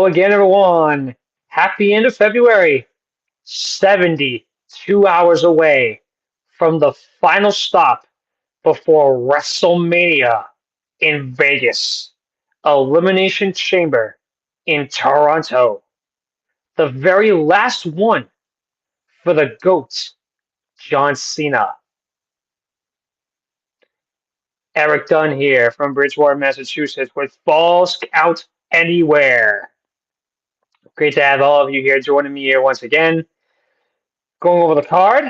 again, everyone. Happy end of February. 72 hours away from the final stop before WrestleMania in Vegas. Elimination Chamber in Toronto. The very last one for the GOAT, John Cena. Erik Dunn here from Bridgewater, Massachusetts with Falls Count Anywhere. Great to have all of you here joining me here once again, going over the card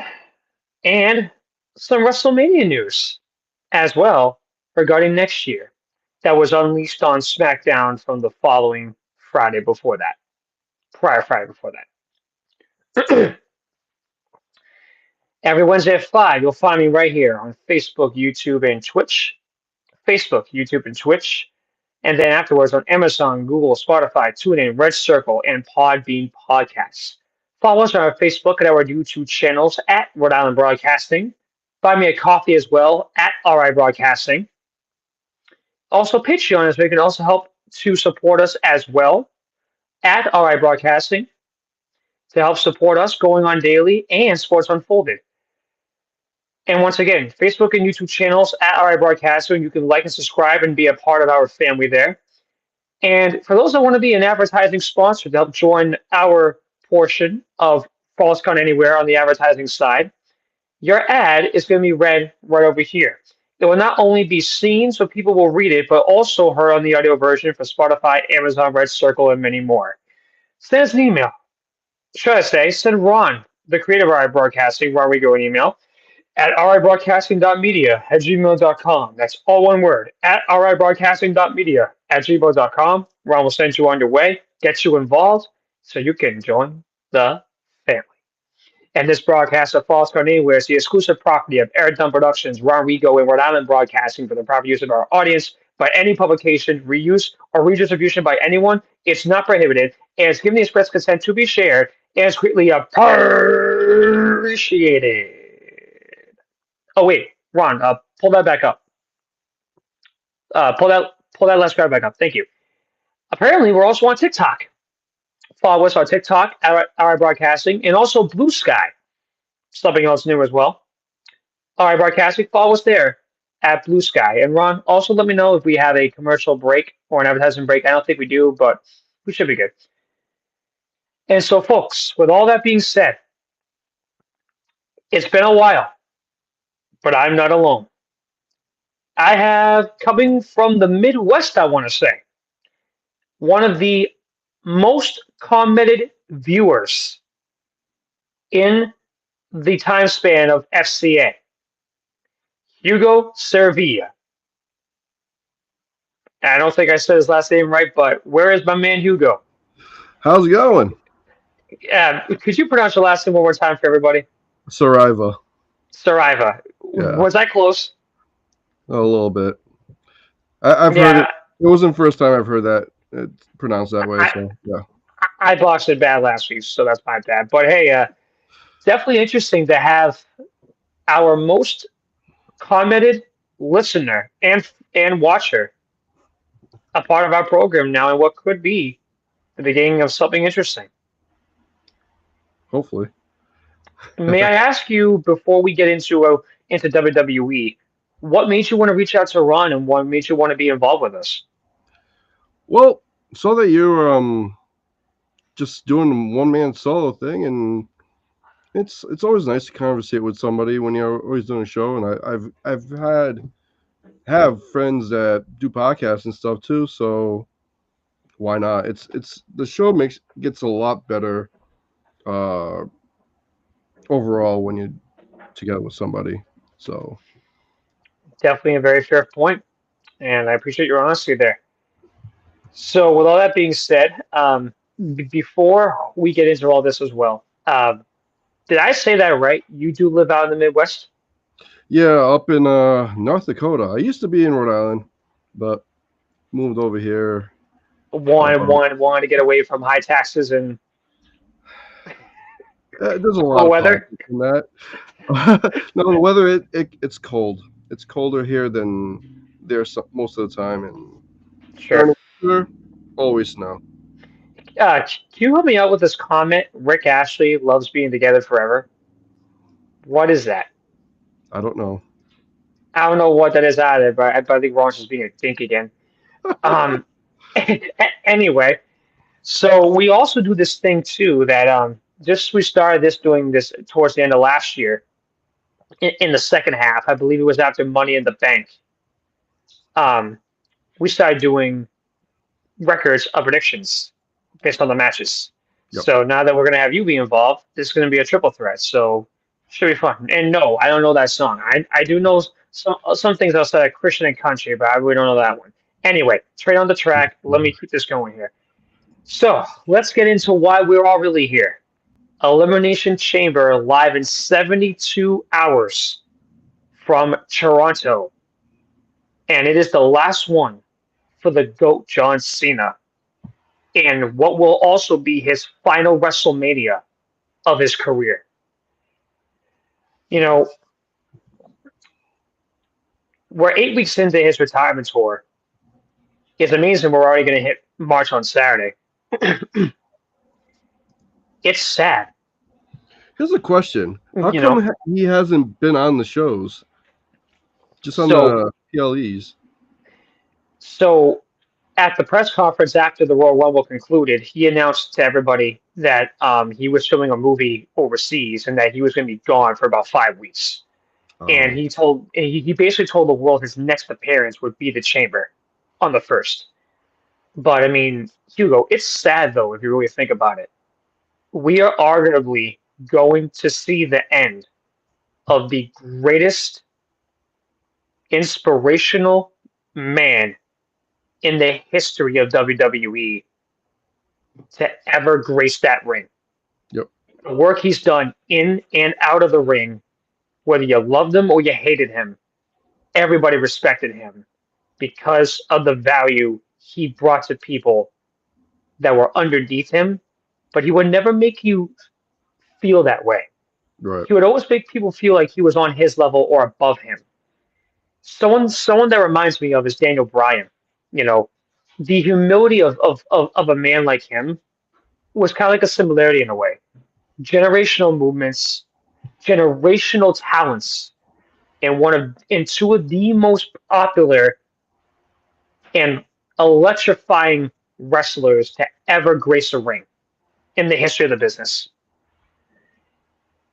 and some WrestleMania news as well regarding next year that was unleashed on SmackDown from the following Friday before that, prior Friday before that. Every Wednesday at 5, you'll find me right here on Facebook, YouTube, and Twitch. Facebook, YouTube, and Twitch. And then afterwards on Amazon, Google, Spotify, TuneIn, Red Circle, and Podbean Podcasts. Follow us on our Facebook and our YouTube channels at Rhode Island Broadcasting. Buy me a coffee as well at RI Broadcasting. Also, Patreon is where you can also help to support us as well at RI Broadcasting to help support us going on daily and Sports Unfolded. And once again, Facebook and YouTube channels at RI Broadcasting. You can like and subscribe and be a part of our family there. And for those that want to be an advertising sponsor to help join our portion of Falls Count Anywhere on the advertising side, your ad is going to be read right over here. It will not only be seen so people will read it, but also heard on the audio version for Spotify, Amazon, Red Circle, and many more. Send us an email. Should I say, send Ron, the creator of RI Broadcasting, Rodrigo, an email at ribroadcasting.media@gmail.com. That's all one word, at ribroadcasting.media@gmail.com. Ron will send you on your way, get you involved, so you can join the family. And this broadcast of Falls Count Anywhere is the exclusive property of Erik Dunn Productions, Ron Rigo, and Rhode Island Broadcasting for the proper use of our audience. By any publication, reuse, or redistribution by anyone, it's not prohibited, and it's given the express consent to be shared, and it's greatly appreciated. Oh wait, Ron, pull that back up. Pull that last card back up. Thank you. Apparently, we're also on TikTok. Follow us on TikTok, RI Broadcasting, and also Blue Sky. Something else new as well. RI Broadcasting, follow us there at Blue Sky. And Ron, also let me know if we have a commercial break or an advertising break. I don't think we do, but we should be good. And so, folks, with all that being said, it's been a while, but I'm not alone. I have, coming from the Midwest, I want to say, one of the most commented viewers in the time span of FCA, Hugo Servilla. I don't think I said his last name right, but where is my man Hugo? How's it going? Could you pronounce your last name one more time for everybody? Saraiva. Saraiva. Yeah. Was I close? A little bit. I've heard it. It wasn't the first time I've heard that it's pronounced that way. So yeah. I boxed it bad last week, so that's my bad. But hey, definitely interesting to have our most commented listener and watcher a part of our program now, and what could be the beginning of something interesting. Hopefully. May I ask you before we get into WWE, what made you want to reach out to Ron, and what made you want to be involved with us? Well, so that you were just doing one man solo thing, and it's always nice to conversate with somebody when you're always doing a show. And I've have friends that do podcasts and stuff too, so why not? It's the show gets a lot better overall when you're together with somebody. So Definitely a very fair point, and I appreciate your honesty there. So, with all that being said, before we get into all this as well, did I say that right? You do live out in the Midwest? yeah, up in North Dakota. I used to be in Rhode Island, but moved over here. Wanted to get away from high taxes and There's a lot cool of weather. politics in that. No, the weather it's cold. It's colder here than there most of the time, and Sure. winter, always snow. Can you help me out with this comment? Rick Ashley loves being together forever. What is that? I don't know. I don't know what that is either, but I think Ron's just being a dink again. Um, anyway, so we also do this thing too that just we started this doing this towards the end of last year in the second half. I believe it was after Money in the Bank. Um, we started doing records of predictions based on the matches. Yep. So now that we're gonna have you be involved, this is gonna be a triple threat. So should be fun. And no, I don't know that song. I do know some things outside of Christian and country, but I really don't know that one. Anyway, trade on the track. Let me keep this going here. So let's get into why we're all really here. Elimination Chamber live in 72 hours from Toronto. And it is the last one for the GOAT John Cena. And what will also be his final WrestleMania of his career. You know, we're 8 weeks into his retirement tour. It's amazing we're already going to hit March on Saturday. It's sad. Here's a question: how You know, come he hasn't been on the shows? Just on so the PLEs. so at the press conference after the Royal Rumble concluded, he announced to everybody that he was filming a movie overseas and that he was going to be gone for about 5 weeks. And he basically told the world his next appearance would be the Chamber on the first. But I mean, Hugo, it's sad though if you really think about it. We are arguably going to see the end of the greatest inspirational man in the history of WWE to ever grace that ring. Yep. The work he's done in and out of the ring, whether you loved him or you hated him, everybody respected him because of the value he brought to people that were underneath him, but he would never make you feel that way. Right. He would always make people feel like he was on his level or above him. Someone that reminds me of is Daniel Bryan. You know, the humility of a man like him was kind of like a similarity in a way. Generational movements, generational talents, and two of the most popular and electrifying wrestlers to ever grace a ring in the history of the business.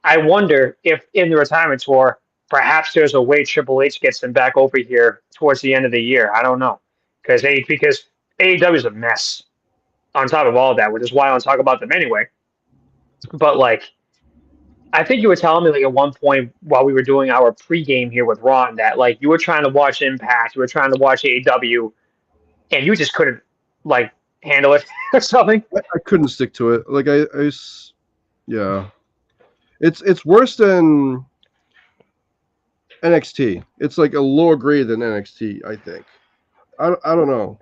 I wonder if in the retirement tour, perhaps there's a way Triple H gets him back over here towards the end of the year. I don't know. Because AEW is a mess on top of all of that, which is why I don't talk about them anyway. But like, I think you were telling me like at one point while we were doing our pregame here with Ron that like you were trying to watch Impact, you were trying to watch AEW, and you just couldn't like handle it or something. I couldn't stick to it. Like yeah, it's worse than NXT. It's like a lower grade than NXT. I think. I don't know.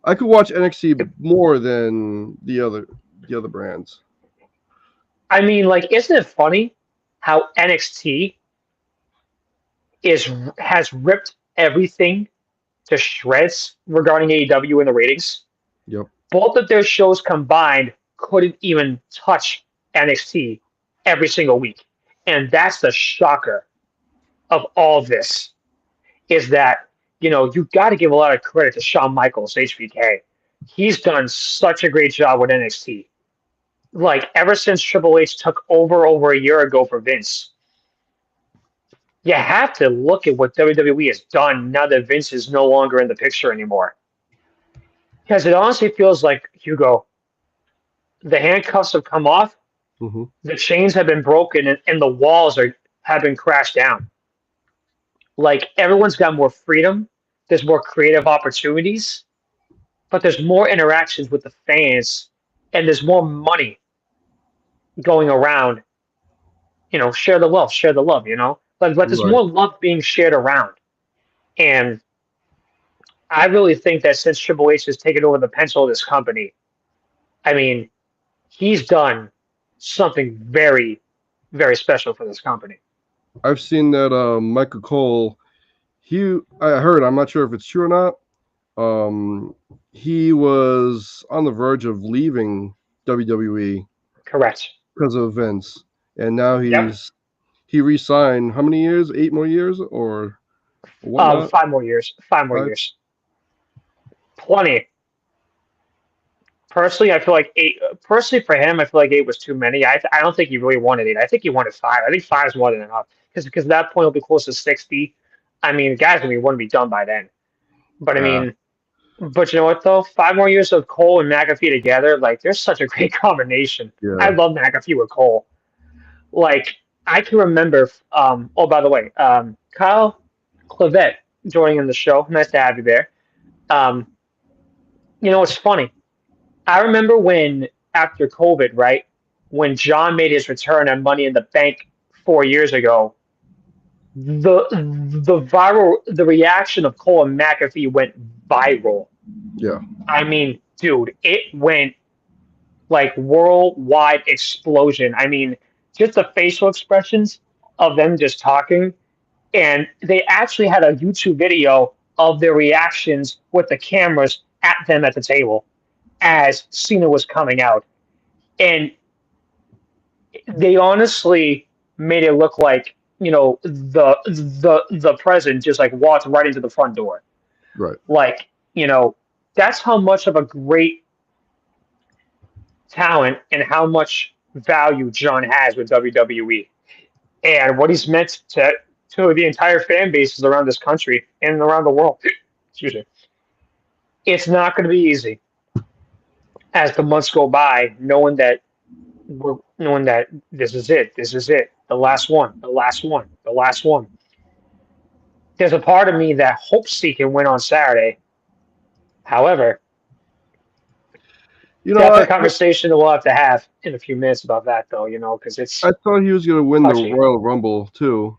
I could watch NXT more than the other brands. I mean, like, isn't it funny how NXT has ripped everything to shreds regarding AEW and the ratings? Yep. Both of their shows combined couldn't even touch NXT every single week. And that's the shocker of all this is that, you've got to give a lot of credit to Shawn Michaels, HBK. He's done such a great job with NXT. Like, ever since Triple H took over a year ago for Vince, you have to look at what WWE has done now that Vince is no longer in the picture anymore. Because it honestly feels like, Hugo, the handcuffs have come off, Mm-hmm. the chains have been broken, and the walls have been crashed down. Like everyone's got more freedom, there's more creative opportunities, but there's more interactions with the fans, and there's more money going around. Share the wealth, share the love. But there's Right. more love being shared around, and I really think that since Triple H has taken over the pencil of this company, I mean, he's done something very, very special for this company. I've seen that Michael Cole. I heard. I'm not sure if it's true or not. He was on the verge of leaving WWE Correct. because of Vince, and now Yep. he re-signed how many years? 8 more years or whatnot? 5 more years. 5 more Five. years. Plenty. Personally, I feel like eight. Personally, for him, I feel like eight was too many. I don't think he really wanted eight. I think he wanted five. I think five is more than enough because at that point he'll be close to 60. I mean, the guys gonna want to be done by then. But I Uh, mean, but you know what though? 5 more years of Cole and McAfee together, like there's such a great combination. I yeah, love McAfee with Cole. Like I can remember. Oh, by the way, Kyle Clavette joining in the show. Nice to have you there. Um, it's funny. I remember when after COVID, right, when John made his return on Money in the Bank 4 years ago, the reaction of Cole and McAfee went viral. yeah, I mean, dude, it went like worldwide explosion. I mean, just the facial expressions of them just talking, and they actually had a YouTube video of their reactions with the cameras at them at the table as Cena was coming out. And they honestly made it look like the president just like walked right into the front door. right. Like that's how much of a great talent and how much value John has with WWE and what he's meant to the entire fan bases around this country and around the world. Excuse me. It's not going to be easy as the months go by, knowing that this is it, the last one, the last one, the last one. There's a part of me that hopes he can win on Saturday. However, You know, that's a conversation that we'll have to have in a few minutes about that, though. Because I it's thought he was going to win the touchy. Royal Rumble too.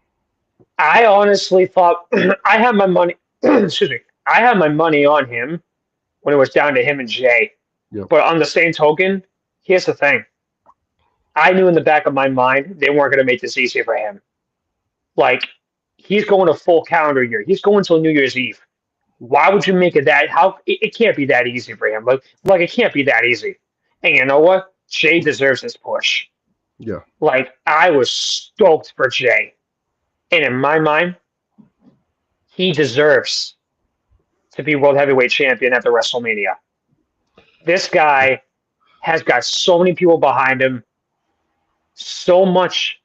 I honestly thought I had my money. Excuse me. I had my money on him when it was down to him and Jay. Yep. But on the same token, here's the thing. I knew in the back of my mind they weren't going to make this easy for him. Like he's going a full calendar year. He's going till New Year's Eve. Why would you make it that? How it can't be that easy for him. Like it can't be that easy. And you know what? Jay deserves this push. Yeah. Like I was stoked for Jay, and in my mind, he deserves to be world heavyweight champion at the WrestleMania. This guy has got so many people behind him, so much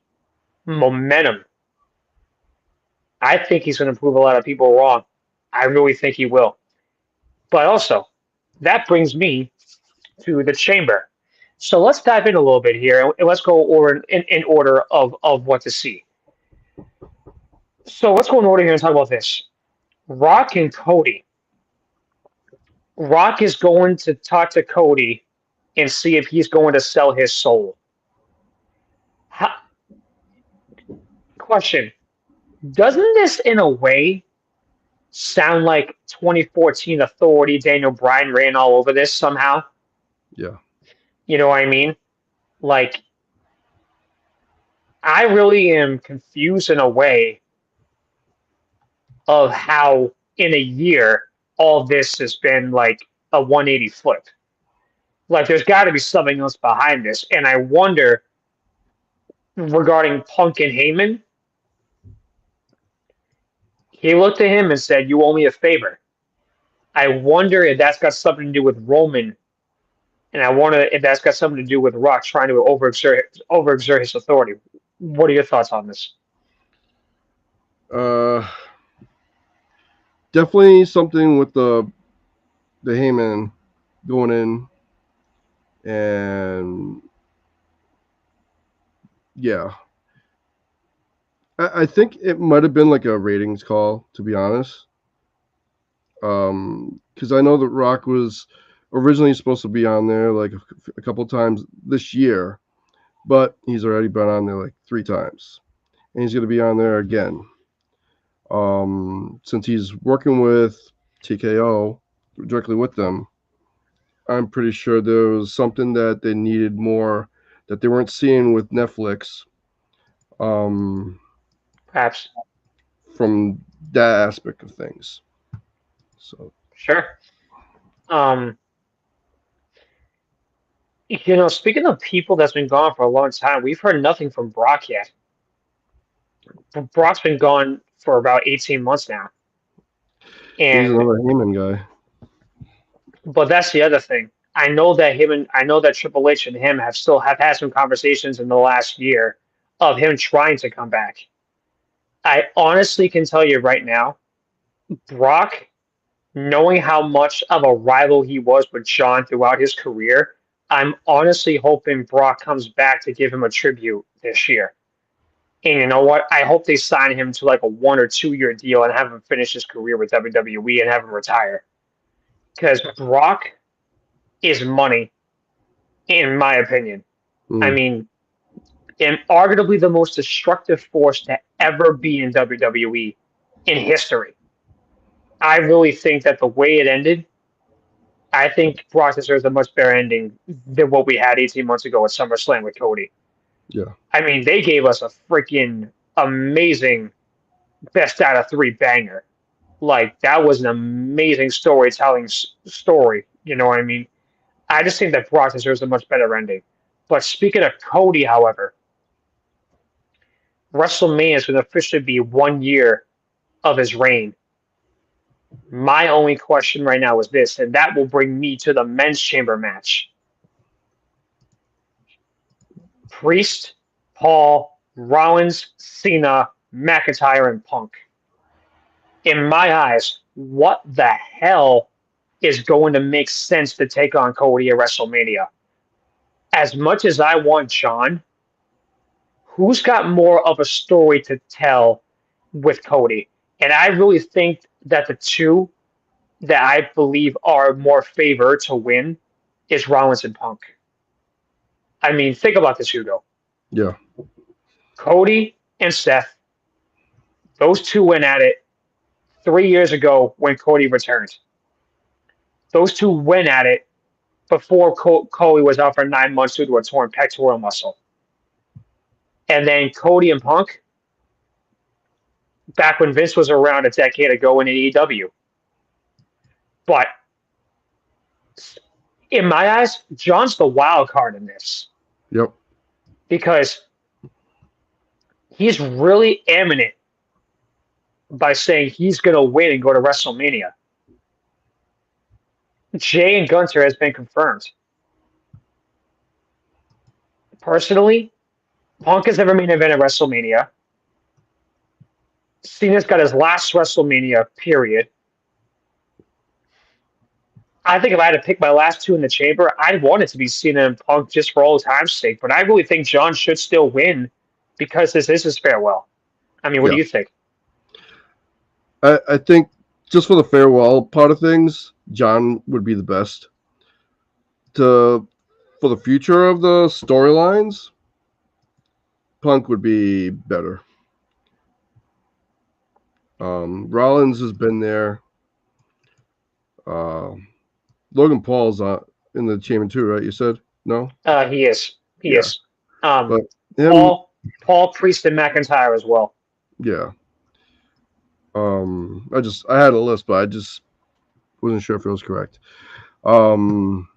momentum. I think he's going to prove a lot of people wrong. I really think he will. But also, that brings me to the chamber. So let's dive in a little bit here and let's go over in order of what to see. So let's go in order here and talk about this. Rock and Cody. Rock is going to talk to Cody and see if he's going to sell his soul. How, question. Doesn't this, in a way, sound like 2014 Authority? Daniel Bryan ran all over this somehow. Yeah. You know what I mean? Like, I really am confused in a way of how, in a year, all this has been like a 180 flip. Like, there's got to be something else behind this. And I wonder regarding Punk and Heyman, he looked at him and said, "You owe me a favor." I wonder if that's got something to do with Roman, and I wonder if that's got something to do with Rock trying to overexert his authority. What are your thoughts on this? Uh, Definitely something with the Heyman going in, and yeah, I think it might have been like a ratings call, to be honest. Because I know that Rock was originally supposed to be on there like a couple times this year, but he's already been on there like 3 times, and he's going to be on there again. Since he's working with TKO directly with them, I'm pretty sure there was something that they needed more that they weren't seeing with Netflix. Um, Perhaps. from that aspect of things. So Sure. Um, Speaking of people that's been gone for a long time, we've heard nothing from Brock yet. Brock's been gone for about 18 months now. He's And another Heyman guy. but that's the other thing. I know that Triple H and him have had some conversations in the last year of him trying to come back. I honestly can tell you right now, Brock, knowing how much of a rival he was with John throughout his career, I'm honestly hoping Brock comes back to give him a tribute this year. And you know what? I hope they sign him to like a 1 or 2 year deal and have him finish his career with WWE and have him retire. Because Brock is money, in my opinion. I Mm, mean, and arguably the most destructive force to ever be in WWE in history. I really think that the way it ended, I think Brock deserves a much better ending than what we had 18 months ago at SummerSlam with Cody. yeah. I mean, they gave us a freaking amazing best out of three banger. Like, that was an amazing storytelling story. You know what I mean? I just think that Brock deserves a much better ending. But speaking of Cody, however, WrestleMania is going to officially be 1 year of his reign. My only question right now is this, and that will bring me to the men's chamber match. Priest, Paul, Rollins, Cena, McIntyre, and Punk. In my eyes, what the hell is going to make sense to take on Cody at WrestleMania? As much as I want John, who's got more of a story to tell with Cody? And I really think that the two that I believe are more favored to win is Rollins and Punk. I mean, think about this, Hugo. Yeah. Cody and Seth, those two went at it 3 years ago when Cody returned. Those two went at it before Cody was out for 9 months due to a torn pectoral muscle. And then Cody and Punk, back when Vince was around a decade ago in AEW. But in my eyes, John's the wild card in this Yep. because he's really eminent by saying he's going to win and go to WrestleMania. Jay and Gunter has been confirmed. Personally, Punk has never main event at WrestleMania. Cena's got his last WrestleMania, period. I think if I had to pick my last two in the chamber, I'd want it to be Cena and Punk just for old time's sake. But I really think John should still win because this is his farewell. I mean, what do Yeah. you think? I think just for the farewell part of things, John would be the best. To For the future of the storylines, Punk would be better. Rollins has been there. Uh, Logan Paul's in the chamber too, right? You said no. He is. He Yeah, is. but him, Paul, Priest, and McIntyre as well. yeah. I had a list, but I just wasn't sure if it was correct. Um,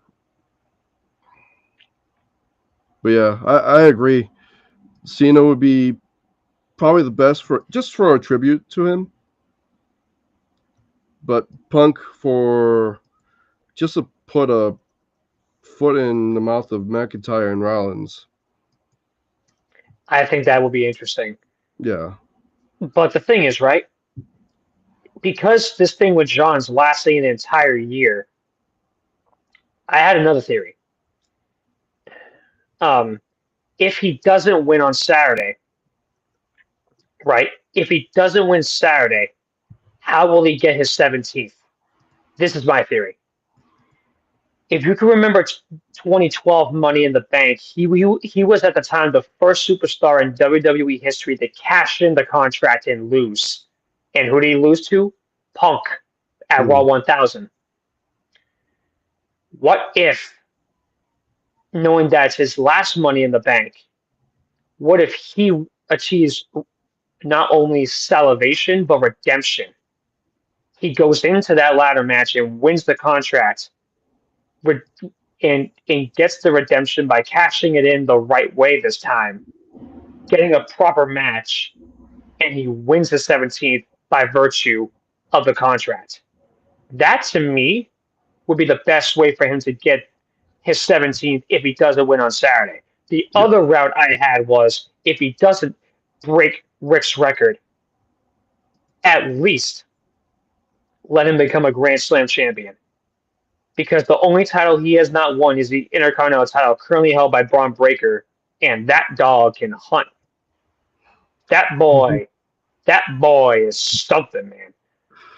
but yeah, I agree. Cena would be probably the best for a tribute to him, but Punk for just to put a foot in the mouth of McIntyre and Rollins. I think that would be interesting. Yeah, But the thing is, right? Because this thing with John's lasting an entire year, I had another theory. Um, if he doesn't win on Saturday, right? If he doesn't win Saturday, how will he get his 17th? This is my theory. If you can remember 2012 Money in the Bank, he was at the time the first superstar in WWE history to cash in the contract and lose. And who did he lose to? Punk at Raw mm, 1000. What if, knowing that's his last Money in the Bank, what if he achieves not only salvation but redemption? He goes into that ladder match and wins the contract, and gets the redemption by cashing it in the right way this time, getting a proper match, and he wins the 17th by virtue of the contract. That to me would be the best way for him to get his 17th if he doesn't win on Saturday. The Yeah. other route I had was if he doesn't break Rick's record, at least let him become a Grand Slam champion. Because the only title he has not won is the Intercontinental title currently held by Braun Breaker, and that dog can hunt. That Mhm. boy, that boy is something, man.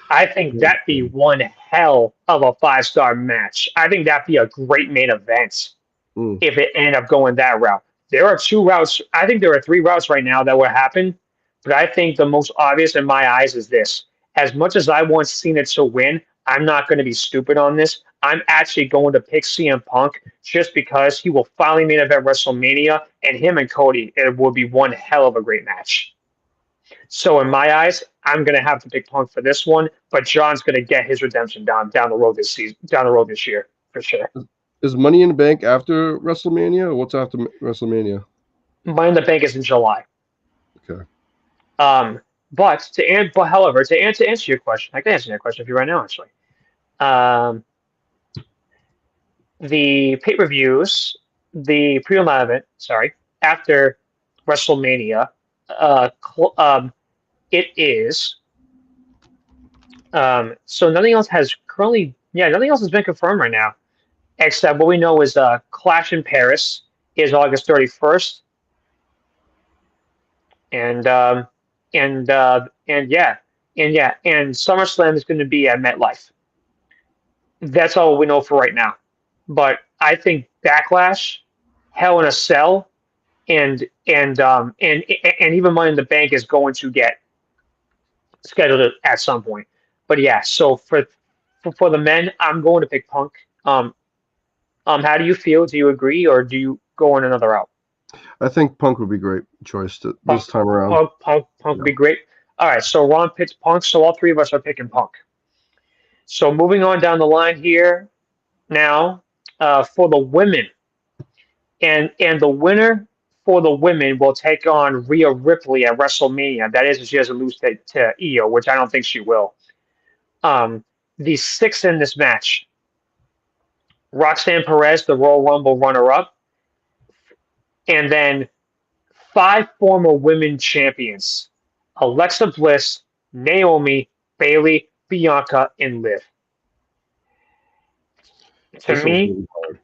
I think that'd be one hell of a 5-star match. I think that'd be a great main event Mm. if it ended up going that route. There are two routes. I think there are three routes right now that would happen, but I think the most obvious in my eyes is this. As much as I want Cena to win, I'm not going to be stupid on this. I'm actually going to pick CM Punk just because he will finally main event WrestleMania, and him and Cody, it will be one hell of a great match. So in my eyes, I'm going to have to pick Punk for this one, but John's going to get his redemption down the road this season, down the road this year for sure. Is Money in the Bank after WrestleMania? Or what's after WrestleMania? Money in the Bank is in July. Okay. Um, but however, to answer your question, I can answer your question for you right now. Actually, um, the pay per views, the pre event, sorry, after WrestleMania, it is so nothing else has currently, yeah, nothing else has been confirmed right now except what we know is Clash in Paris is August 31st, and and SummerSlam is going to be at MetLife. That's all we know for right now. But I think Backlash, Hell in a Cell, and even Money in the Bank is going to get scheduled at some point. But yeah, so for the men, I'm going to pick Punk. How do you feel? Do you agree, or do you go on another route? I think Punk would be a great choice Punk, this time around. Punk would Yeah. be great. All right, so Ron picks Punk, so all three of us are picking Punk. So moving on down the line here now for the women, and the winner for the women will take on Rhea Ripley at WrestleMania. That is, if she doesn't lose to Io, which I don't think she will. Um, the six in this match: Roxanne Perez, the Royal Rumble runner-up, and then five former women champions: Alexa Bliss, Naomi, Bailey, Bianca, and Liv. To This one's me, really hard.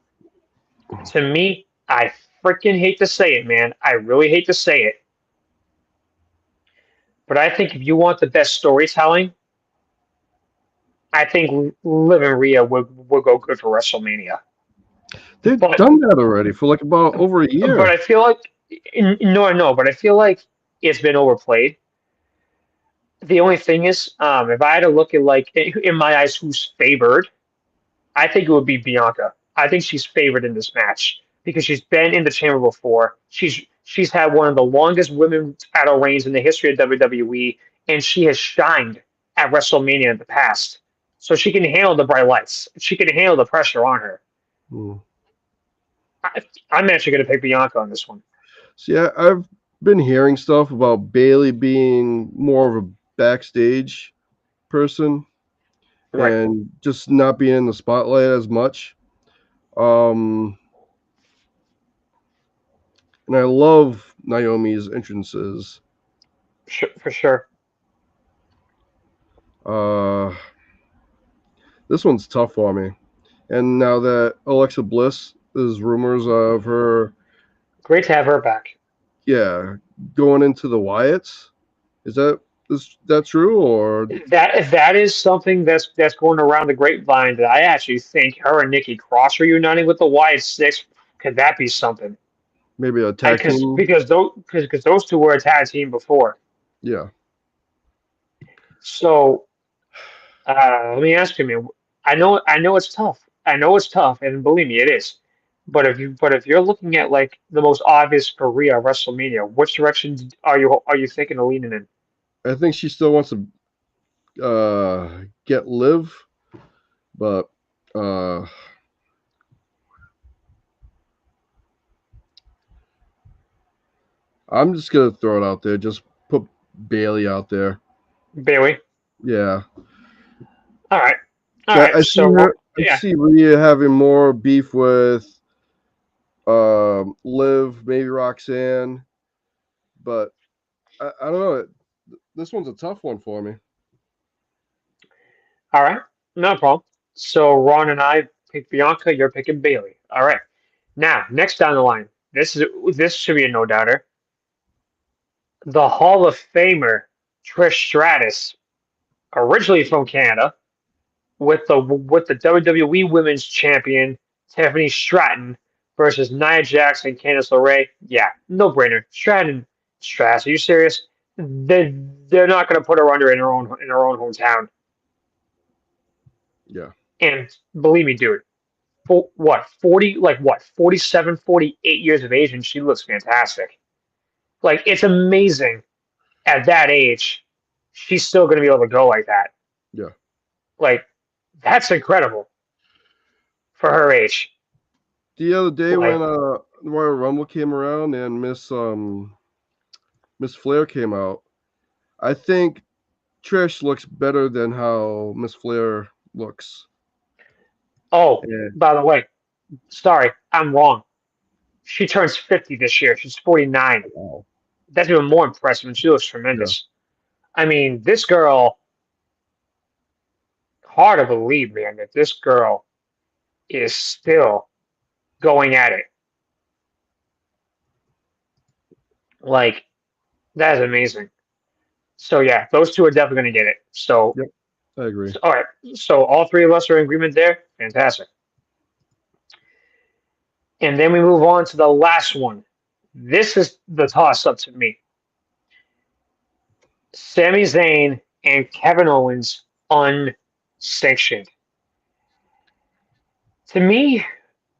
I freaking hate to say it, man. I really hate to say it, but I think if you want the best storytelling, I think Liv and Rhea would go good for WrestleMania. They've But done that already for like about over a but year. I feel like no, but I feel like it's been overplayed. The only thing is, if I had to look at like in my eyes, who's favored, I think it would be Bianca. I think she's favored in this match because she's been in the chamber before. She's had one of the longest women title reigns in the history of WWE, and she has shined at WrestleMania in the past. So she can handle the bright lights. She can handle the pressure on her. Hmm. I, I'm actually going to pick Bianca on this one. See, I've been hearing stuff about Bailey being more of a backstage person Right. and just not being in the spotlight as much. Um, and I love Naomi's entrances. For sure. Uh, this one's tough for me. And now that Alexa Bliss, there's rumors of her, Great to have her back. yeah, going into the Wyatts. Is that true or That is something that's going around the grapevine that I actually think her and Nikki Cross reuniting with the Wyatt Six, could that be something? maybe a I tag team? because those two were a tag team before. Yeah. So let me ask you, man. I know it's tough. I know it's tough, and believe me, it is. But if you're looking at like the most obvious for Rhea WrestleMania, which direction are you thinking of leaning in? I think she still wants to get Liv, but uh I'm just gonna throw it out there. Just put Bailey out there. Bailey. Yeah. All right. All I, right. I see So her. I yeah. see Rhea having more beef with Liv, maybe Roxanne, but I don't know. This one's a tough one for me. All right. No problem. So Ron and I pick Bianca. You're picking Bailey. All right. Now, next down the line. This should be a no doubter. The Hall of Famer Trish Stratus, originally from Canada, with the WWE Women's Champion Tiffany Stratton versus Nia Jax and Candice LeRae. Yeah, no brainer. Stratus. Are you serious? They're not going to put her under in her own hometown. Yeah. And believe me, dude, for what 47, 48 years of age, and she looks fantastic. Like it's amazing at that age, she's still going to be able to go like that. Yeah. Like that's incredible for her age. The other day when Like, Royal Rumble came around and Miss Flair came out, I think Trish looks better than how Miss Flair looks. oh, And by the way, sorry, I'm wrong. She turns 50 this year. She's 49. wow. That's even more impressive, and she looks Yeah. tremendous. I mean, this girl, hard to believe, man, that this girl is still going at it. Like, that is amazing. So, yeah, those two are definitely going to get it. So, Yep. I agree. all right. So, all three of us are in agreement there. Fantastic. And then we move on to the last one. This is the toss up to me. Sami Zayn and Kevin Owens unsanctioned. To me,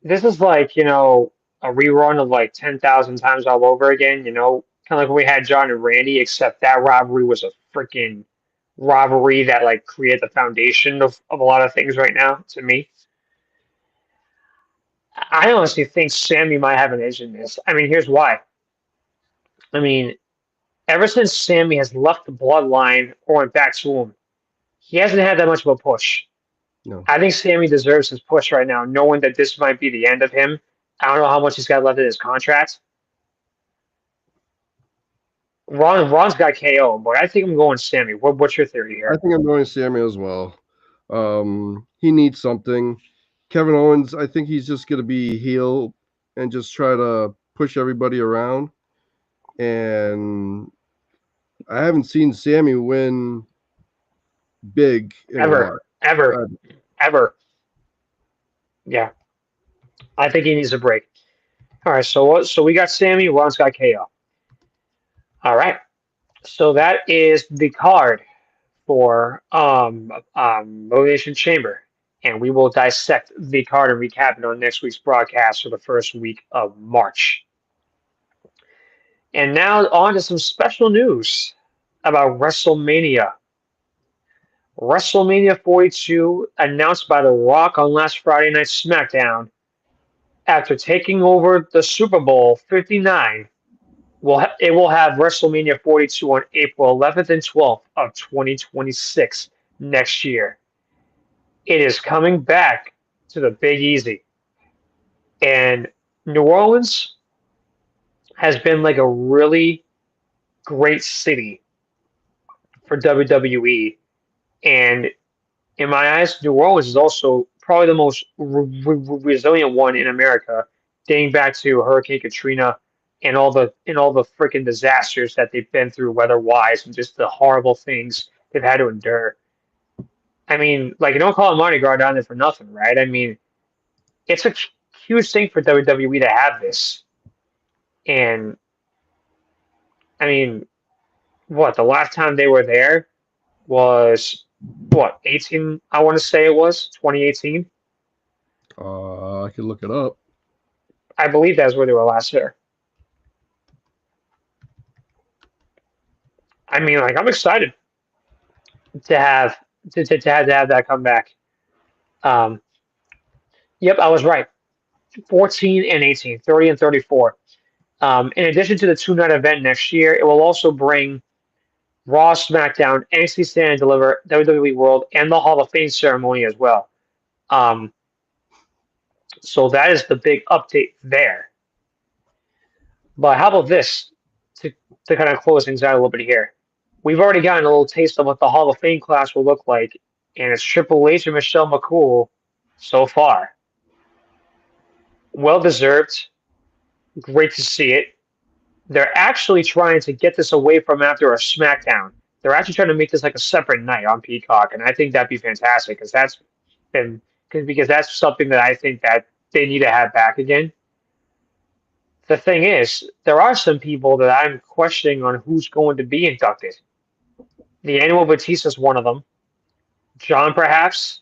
this is like, a rerun of like 10,000 times all over again, kind of like when we had John and Randy, except that rivalry was a freaking rivalry that like created the foundation of a lot of things right now to me. I honestly think Sammy might have an edge in this. I mean, here's why. I mean, ever since Sammy has left the bloodline or went back to him, he hasn't had that much of a push. No. I think Sammy deserves his push right now, knowing that this might be the end of him. I don't know how much he's got left in his contract. Ron's got KO, but I think I'm going Sammy. What's your theory I here? think I'm going Sammy as well. He needs something. Kevin Owens, I think he's just going to be heel and just try to push everybody around. And I haven't seen Sammy win big in a Ever, while. ever, Uh, ever. Yeah, I think he needs a break. All right, so we got Sammy. Ron's got KO. All right, so that is the card for Motivation Chamber, and we will dissect the card and recap it on next week's broadcast for the first week of March. And now on to some special news about WrestleMania. WrestleMania 42, announced by The Rock on last Friday Night SmackDown, after taking over the Super Bowl 59, it will have WrestleMania 42 on April 11th and 12th of 2026 next year. It is coming back to the Big Easy. And New Orleans has been like a really great city for WWE. And in my eyes, New Orleans is also probably the most resilient one in America, dating back to Hurricane Katrina and all the freaking disasters that they've been through weather-wise and just the horrible things they've had to endure. I mean, like you don't call it Mardi Gras down there for nothing, right? I mean, it's a huge thing for WWE to have this, and I mean, what the last time they were there was what 18? I want to say it was 2018. I could look it up. I believe that's where they were last year. I mean, like I'm excited to have to have that come back. Um, yep, I was right. 14 and 18, 30 and 34. In addition to the two-night event next year, it will also bring Raw, SmackDown, NXT Stand and Deliver, WWE World, and the Hall of Fame ceremony as well. Um, so that is the big update there. But how about this to, to kind of close things out a little bit here? We've already gotten a little taste of what the Hall of Fame class will look like, and it's Triple H and Michelle McCool so far. Well deserved. Great to see it. They're actually trying to get this away from after a SmackDown. They're actually trying to make this like a separate night on Peacock, and I think that'd be fantastic been because that's something that I think that they need to have back again. The thing is, there are some people that I'm questioning on who's going to be inducted. The Annual Batista is one of them. John, perhaps,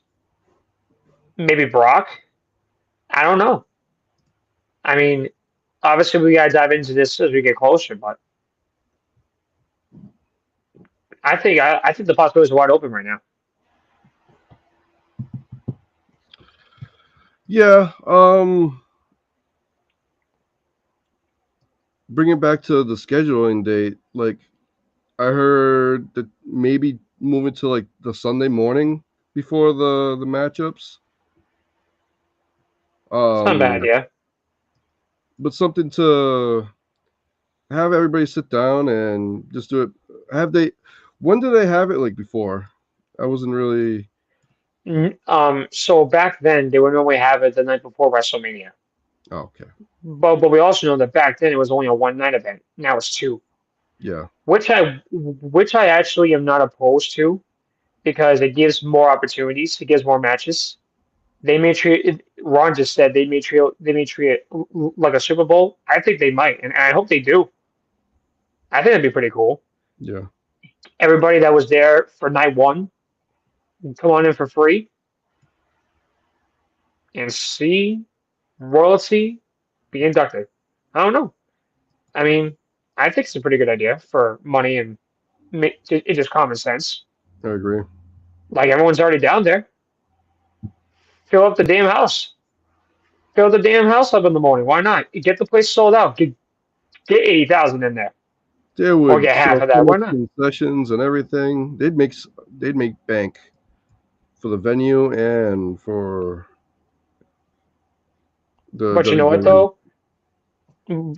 maybe Brock. I don't know. I mean, obviously we gotta dive into this as we get closer, but I think the possibilities are wide open right now. Yeah. Bring it back to the scheduling date. Like I heard that maybe move it to like the Sunday morning before the matchups. It's not a bad Um, idea. but something to have everybody sit down and just do it. Have they? When did they have it like before? I wasn't really. So back then they would normally have it the night before WrestleMania. Oh, okay. But we also know that back then it was only a one night event. Now it's two, Yeah. which I actually am not opposed to because it gives more opportunities, it gives more matches. They may treat it, Ron just said they may treat it like a Super Bowl. I think they might, and I hope they do. I think that'd be pretty cool. Yeah. Everybody that was there for night one, come on in for free and see royalty be inducted. I don't know. I mean, I think it's a pretty good idea for money and it's just common sense. I agree. Like everyone's already down there. Fill up the damn house. Fill the damn house up in the morning. Why not? Get the place sold out. Get 80,000 in there, They or would get half sell of so that. Why much not? concessions and everything. They'd make bank for the venue and for the But you know what WWE. though?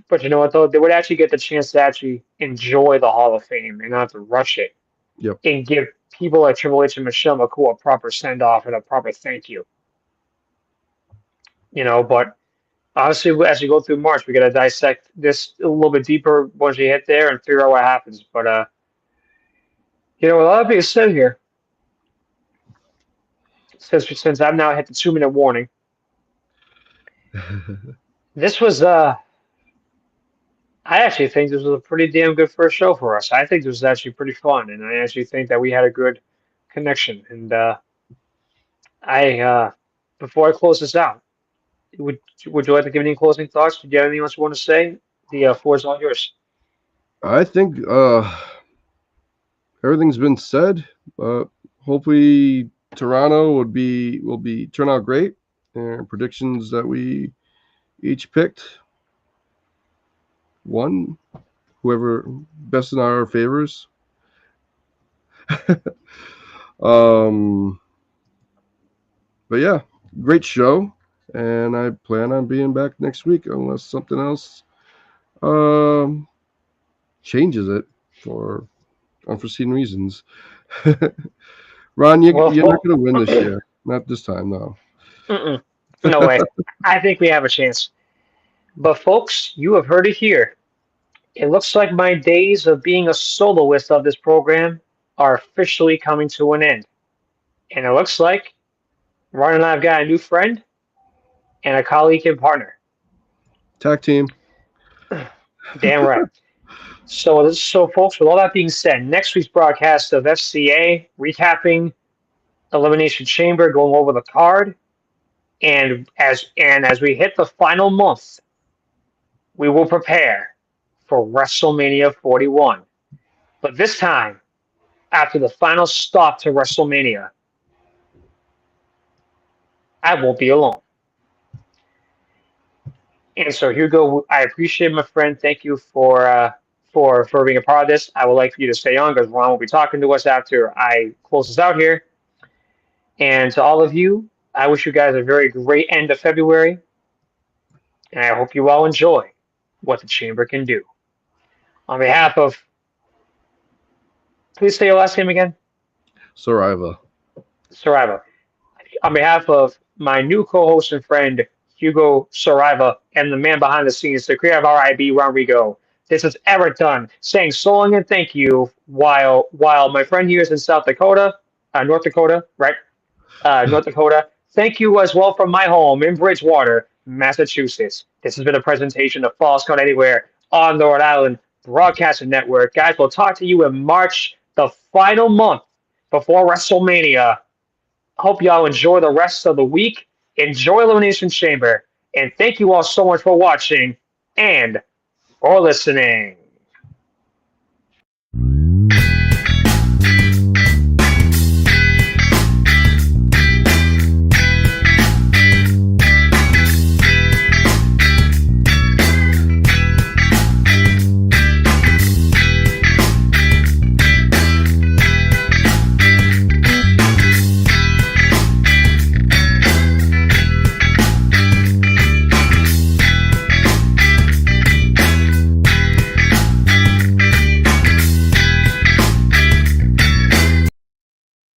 But you know what though? They would actually get the chance to actually enjoy the Hall of Fame and not have to rush it Yep. and give people like Triple H and Michelle McCool a proper send off and a proper thank you. But obviously, as we go through March, we got to dissect this a little bit deeper once we hit there and figure out what happens. But with a lot being said here, since I've now hit the 2 minute warning, this was I actually think this was a pretty damn good first show for us. I think this was actually pretty fun, and I actually think that we had a good connection. And I before I close this out, would would you like to give any closing thoughts? Do you have anything else you want to say? The floor is all yours. I think everything's been said. Hopefully Toronto will be turn out great. And predictions that we each picked won. Whoever best in our favors. um, but yeah, great show, and I plan on being back next week unless something else um, changes it for unforeseen reasons. Ron, Well, you're not going to win this year. Not this time, no. mm-mm, no way. I think we have a chance. But folks, you have heard it here. It looks like my days of being a soloist of this program are officially coming to an end. And it looks like Ron and I have got a new friend and a colleague and partner. Tag team. Damn right. So folks, with all that being said, next week's broadcast of FCA recapping Elimination Chamber, going over the card, and as we hit the final month, we will prepare for WrestleMania 41. But this time, after the final stop to WrestleMania, I won't be alone. And so Hugo, I appreciate my friend. Thank you for being a part of this. I would like for you to stay on because Ron will be talking to us after I close this out here. And to all of you, I wish you guys a very great end of February, and I hope you all enjoy what the chamber can do. On behalf of, please say your last name again, Saliva. Saraiva. On behalf of my new co-host and friend Hugo Saraiva and the man behind the scenes, the creator of RIB Rodrigo, this is Erik Dunn saying so long and thank you. While my friend here is in South Dakota, North Dakota, right? North Dakota. Thank you as well from my home in Bridgewater, Massachusetts. This has been a presentation of Falls Count Anywhere on the Rhode Island Broadcasting Network. Guys, we'll talk to you in March, the final month before WrestleMania. Hope y'all enjoy the rest of the week. Enjoy Elimination Chamber. And thank you all so much for watching and for listening.